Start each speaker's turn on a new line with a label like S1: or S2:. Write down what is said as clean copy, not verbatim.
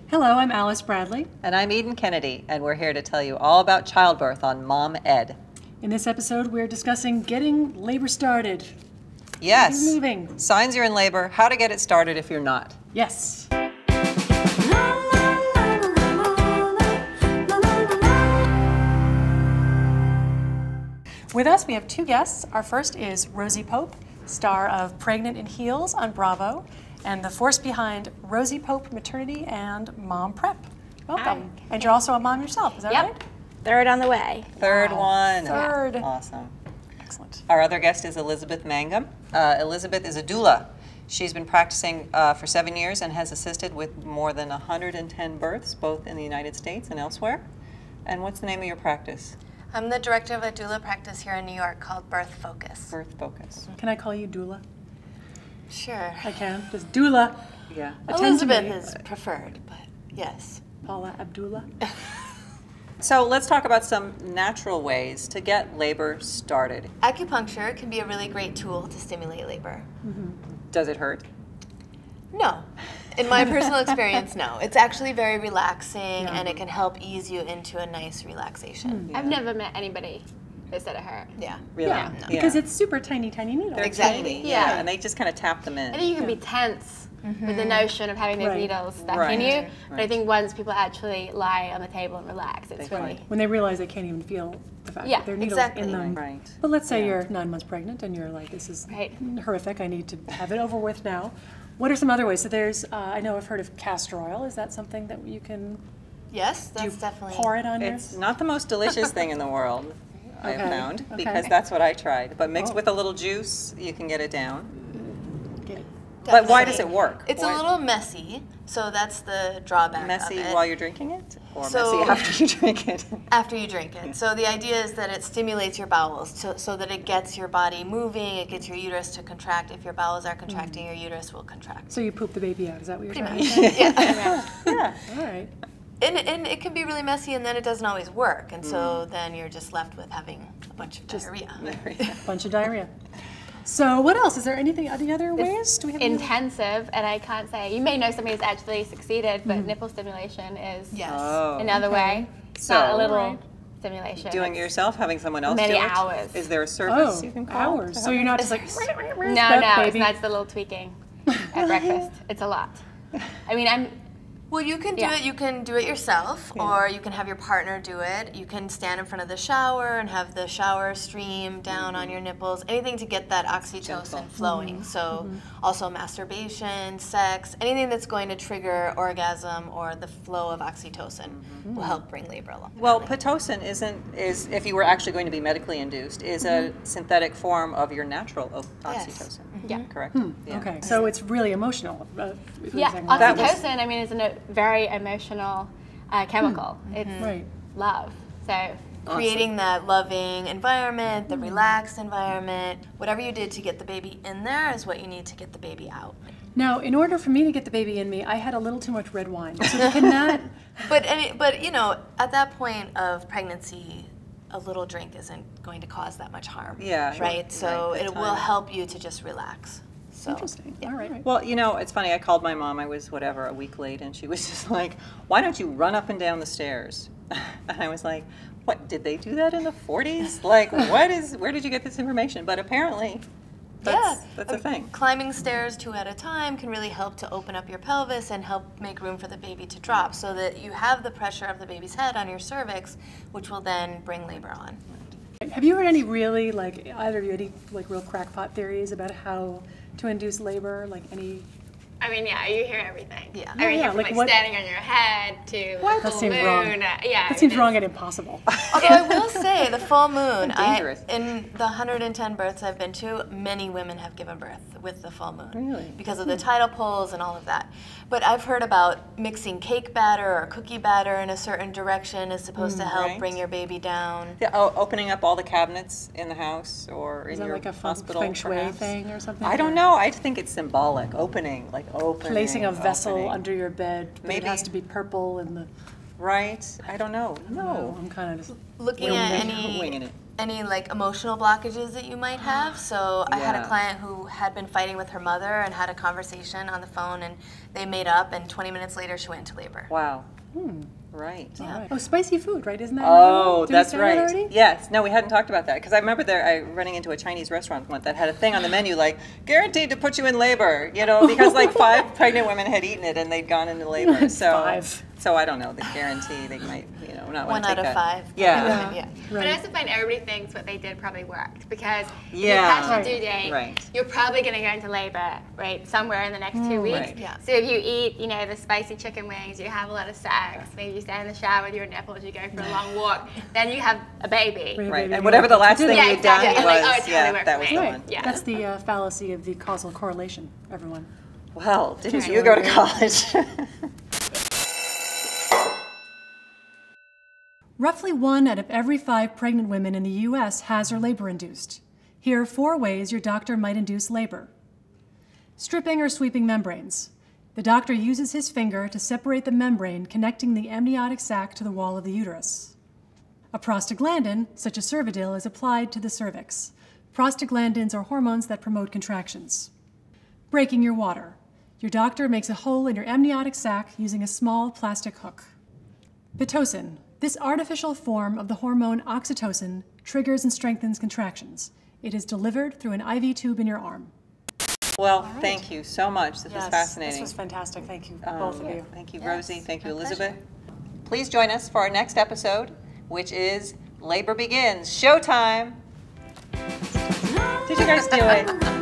S1: Hello, I'm Alice Bradley.
S2: And I'm Eden Kennedy, and we're here to tell you all about childbirth on Mom Ed.
S1: In this episode, we're discussing getting labor started.
S2: Yes.
S1: Getting moving.
S2: Signs you're in labor, how to get it started if you're not.
S1: Yes. With us, we have two guests. Our first is Rosie Pope, star of Pregnant in Heels on Bravo, and the force behind Rosie Pope Maternity and Mom Prep. Welcome.
S3: Hi.
S1: And you're also a mom yourself, is that right?
S3: Third on the way.
S2: Third one.
S1: Third.
S2: Awesome.
S1: Excellent.
S2: Our other guest is Elizabeth Mangum. Elizabeth is a doula. She's been practicing for 7 years and has assisted with more than 110 births, both in the United States and elsewhere. And what's the name of your practice?
S4: I'm the director of a doula practice here in New York called Birth Focus.
S2: Birth Focus.
S1: Can I call you doula?
S4: Sure.
S1: I can. Just doula.
S2: Yeah.
S1: Attend to me.
S4: Elizabeth is preferred, but yes.
S1: Paula Abdullah.
S2: So let's talk about some natural ways to get labor started.
S4: Acupuncture can be a really great tool to stimulate labor.
S2: Does it hurt?
S4: No. In my personal experience, no. It's actually very relaxing and it can help ease you into a nice relaxation.
S3: I've never met anybody that said it hurt.
S4: Yeah.
S2: Really?
S1: Yeah,
S2: No.
S1: because it's super tiny, tiny needles.
S2: They're
S4: Exactly.
S2: tiny,
S3: Yeah.
S2: and they just kind of tap them in.
S3: I think you can be tense with the notion of having those
S1: Right.
S3: needles stuck
S2: Right.
S3: in you, but I
S2: Right.
S3: think once people actually lie on the table and relax, it's
S2: They
S3: really...
S2: find-
S1: When they realize they can't even feel the fact
S3: Yeah,
S1: that there are needles
S4: exactly.
S1: in them.
S2: Right.
S1: But let's say you're 9 months pregnant and you're like, this is
S3: Right.
S1: horrific, I need to have it over with now. What are some other ways? So there's, I know I've heard of castor oil. Is that something that you can
S4: Yes,
S1: do you
S4: that's definitely.
S1: pour it on
S2: It's
S1: your...
S2: not the most delicious thing in the world, I have
S1: Okay,
S2: found,
S1: okay.
S2: because that's what I tried. But mixed
S1: Oh.
S2: with a little juice, you can get it down.
S1: Okay.
S2: But why does it work?
S4: It's
S2: Why-
S4: a little messy, so that's the drawback
S2: messy
S4: of it.
S2: while you're drinking it, or
S4: So-
S2: messy after you drink it?
S4: After you drink it. So the idea is that it stimulates your bowels so that it gets your body moving, it gets your uterus to contract. If your bowels are contracting, your uterus will contract.
S1: So you poop the baby out, is that what you're
S4: Pretty
S1: trying to
S4: much.
S1: say?
S4: Yeah.
S2: Yeah.
S1: All right.
S4: And it can be really messy, and then it doesn't always work. And so then you're just left with having a bunch of diarrhea.
S1: Bunch of diarrhea. So what else? Is there anything, any other ways? Do we have any other-
S3: intensive, and I can't say, you may know somebody who's actually succeeded, but nipple stimulation is
S4: Yes.
S2: Oh.
S3: another way. It's
S2: So-
S3: not a little
S1: Alright.
S3: stimulation.
S2: Doing it
S3: It's-
S2: yourself, having someone else
S3: Many
S2: do it?
S3: hours.
S2: Is there a service you can call?
S1: hours. So you're not just like,
S3: No,
S1: that
S3: it's
S1: baby?
S3: not just a little tweaking at breakfast. It's a lot. I mean,
S4: Well, you can do
S3: Yeah.
S4: it. You can do it yourself, or you can have your partner do it. You can stand in front of the shower and have the shower stream down on your nipples. Anything to get that oxytocin
S2: Gentle.
S4: flowing. So also masturbation, sex, anything that's going to trigger orgasm or the flow of oxytocin will help bring labor along.
S2: Well, Pitocin is, if you were actually going to be medically induced, is a synthetic form of your natural oxytocin.
S3: Yeah.
S2: Correct? Yeah.
S1: Okay, so it's really emotional.
S3: yeah,
S2: That was-
S3: oxytocin, I mean, is a very emotional chemical. It's
S1: Right.
S3: love. So
S4: Creating that loving environment, the relaxed environment, whatever you did to get the baby in there is what you need to get the baby out.
S1: Now, in order for me to get the baby in me, I had a little too much red wine. So can that...
S4: But you know, at that point of pregnancy, a little drink isn't going to cause that much harm.
S2: Yeah, sure.
S4: Right. So
S2: Right, the
S4: it will
S2: time.
S4: help you to just relax. So
S1: Interesting. All right.
S2: Well, you know, it's funny. I called my mom. I was, a week late, and she was just like, "Why don't you run up and down the stairs?" And I was like, "What? Did they do that in the 40s? Like, where did you get this information?" But apparently, that's a thing.
S4: Climbing stairs 2 at a time can really help to open up your pelvis and help make room for the baby to drop so that you have the pressure of the baby's head on your cervix, which will then bring labor on.
S1: Have you heard any really, like, either of you, any, like, real crackpot theories about how to induce labor? Like, any...
S3: I mean, yeah, you hear everything.
S4: Yeah.
S3: Everything
S1: Yeah,
S3: from
S1: like
S3: like
S1: what-
S3: standing on your head to
S1: That
S3: the full
S1: seems
S3: moon.
S1: wrong.
S3: Yeah,
S1: That seems
S3: it
S1: wrong
S3: is.
S1: and impossible.
S4: Although I will say, the full moon,
S2: Dangerous.
S4: in the 110 births I've been to, many women have given birth with the full moon.
S2: Really?
S4: Because of the tidal poles and all of that. But I've heard about mixing cake batter or cookie batter in a certain direction is supposed to help
S2: Right.
S4: bring your baby down.
S2: Yeah, opening up all the cabinets in the house or
S1: Is
S2: in
S1: that
S2: your
S1: like a
S2: hospital,
S1: feng shui
S2: perhaps.
S1: thing or something?
S2: I don't know. I think it's symbolic. Opening.
S1: Placing a vessel
S2: opening.
S1: under your bed, but
S2: Maybe.
S1: it has to be purple and the...
S2: Right? I don't know. No.
S1: I'm kind of just...
S4: Looking
S2: Winging
S4: at
S2: it.
S4: any
S2: Winging it.
S4: any like emotional blockages that you might have. So I had a client who had been fighting with her mother and had a conversation on the phone, and they made up, and 20 minutes later she went into labor.
S2: Wow. Right.
S1: Yeah. Oh, spicy food, right? Isn't that?
S2: Oh,
S1: Did we
S2: that's
S1: say that
S2: right.
S1: already?
S2: Yes. No, we hadn't talked about that because I remember running into a Chinese restaurant once that had a thing on the menu like guaranteed to put you in labor. You know, because like 5 pregnant women had eaten it and they'd gone into labor. So
S1: 5.
S2: So I don't know the guarantee. They might, not want to take that.
S4: 1 out of 5.
S2: Yeah.
S4: Yeah.
S3: But I also find everybody thinks what they did probably worked because if you
S2: Yeah.
S3: catch your due date,
S2: Right.
S3: you're probably going to go into labor, right, somewhere in the next 2 weeks.
S2: Right.
S4: Yeah.
S3: So if you eat, the spicy chicken wings, you have a lot of sex, maybe you stay in the shower with your nipples, you go for a long walk, then you have a baby.
S2: Right. And whatever the last thing
S3: Yeah,
S2: you'd done
S3: exactly.
S2: was,
S3: Like, oh, it totally worked
S2: that
S3: for
S2: was
S3: me.
S2: the
S1: Right.
S2: one.
S3: Yeah.
S1: That's the fallacy of the causal correlation, everyone.
S2: Well, didn't
S1: Just
S2: you go to
S1: wondering.
S2: college?
S1: Roughly 1 out of every 5 pregnant women in the U.S. has or labor-induced. Here are 4 ways your doctor might induce labor. Stripping or sweeping membranes. The doctor uses his finger to separate the membrane connecting the amniotic sac to the wall of the uterus. A prostaglandin, such as Cervidil, is applied to the cervix. Prostaglandins are hormones that promote contractions. Breaking your water. Your doctor makes a hole in your amniotic sac using a small plastic hook. Pitocin. This artificial form of the hormone oxytocin triggers and strengthens contractions. It is delivered through an IV tube in your arm.
S2: Well, thank you so much. This was fascinating.
S1: This was fantastic. Thank you, both of you.
S2: Thank you,
S4: Yes,
S2: Rosie. Thank you,
S4: my
S2: Elizabeth.
S4: pleasure.
S2: Please join us for our next episode, which is Labor Begins. Showtime! Did you guys do it?